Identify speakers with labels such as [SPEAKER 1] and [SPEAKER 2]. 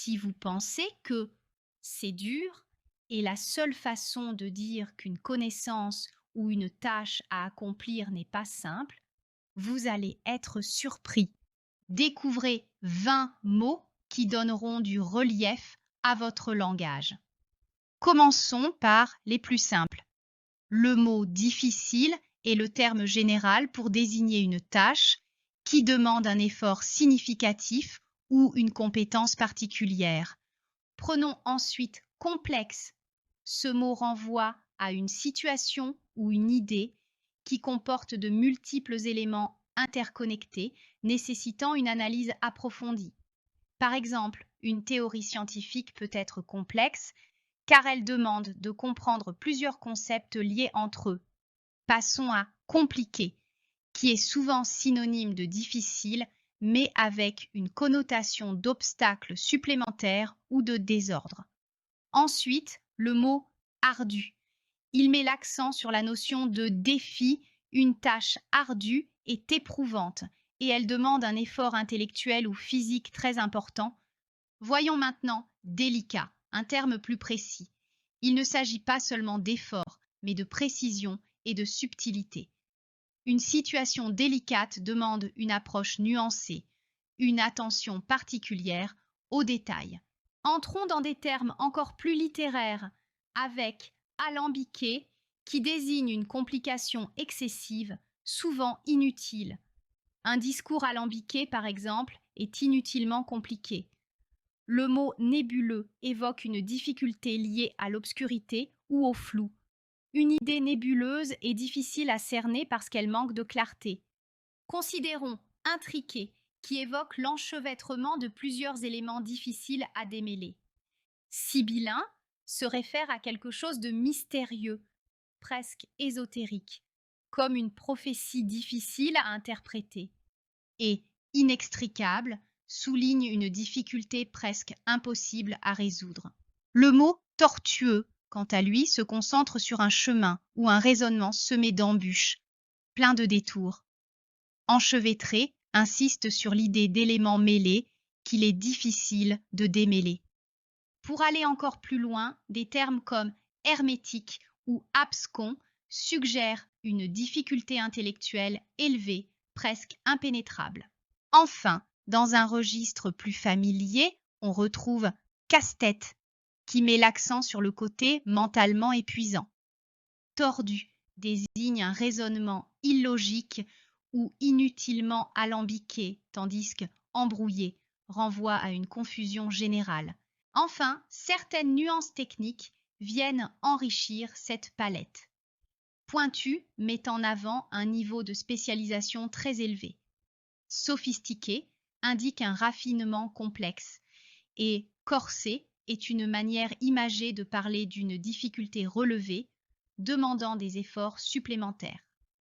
[SPEAKER 1] Si vous pensez que c'est dur et la seule façon de dire qu'une connaissance ou une tâche à accomplir n'est pas simple, vous allez être surpris. Découvrez 20 mots qui donneront du relief à votre langage. Commençons par les plus simples. Le mot difficile est le terme général pour désigner une tâche qui demande un effort significatif ou une compétence particulière. Prenons ensuite complexe. Ce mot renvoie à une situation ou une idée qui comporte de multiples éléments interconnectés nécessitant une analyse approfondie. Par exemple, une théorie scientifique peut être complexe car elle demande de comprendre plusieurs concepts liés entre eux. Passons à compliqué, qui est souvent synonyme de difficile, mais avec une connotation d'obstacle supplémentaire ou de désordre. Ensuite, le mot ardu. Il met l'accent sur la notion de défi. Une tâche ardue est éprouvante et elle demande un effort intellectuel ou physique très important. Voyons maintenant délicat, un terme plus précis. Il ne s'agit pas seulement d'effort, mais de précision et de subtilité. Une situation délicate demande une approche nuancée, une attention particulière aux détails. Entrons dans des termes encore plus littéraires, avec alambiqué, qui désigne une complication excessive, souvent inutile. Un discours alambiqué, par exemple, est inutilement compliqué. Le mot nébuleux évoque une difficulté liée à l'obscurité ou au flou. Une idée nébuleuse est difficile à cerner parce qu'elle manque de clarté. Considérons intriqué, qui évoque l'enchevêtrement de plusieurs éléments difficiles à démêler. Sibyllin se réfère à quelque chose de mystérieux, presque ésotérique, comme une prophétie difficile à interpréter. Et inextricable souligne une difficulté presque impossible à résoudre. Le mot tortueux, quant à lui, se concentre sur un chemin ou un raisonnement semé d'embûches, plein de détours. Enchevêtré insiste sur l'idée d'éléments mêlés qu'il est difficile de démêler. Pour aller encore plus loin, des termes comme hermétique ou abscon suggèrent une difficulté intellectuelle élevée, presque impénétrable. Enfin, dans un registre plus familier, on retrouve casse-tête, qui met l'accent sur le côté mentalement épuisant. Tordu désigne un raisonnement illogique ou inutilement alambiqué, tandis que embrouillé renvoie à une confusion générale. Enfin, certaines nuances techniques viennent enrichir cette palette. Pointu met en avant un niveau de spécialisation très élevé. Sophistiqué indique un raffinement complexe et corsé est une manière imagée de parler d'une difficulté relevée, demandant des efforts supplémentaires.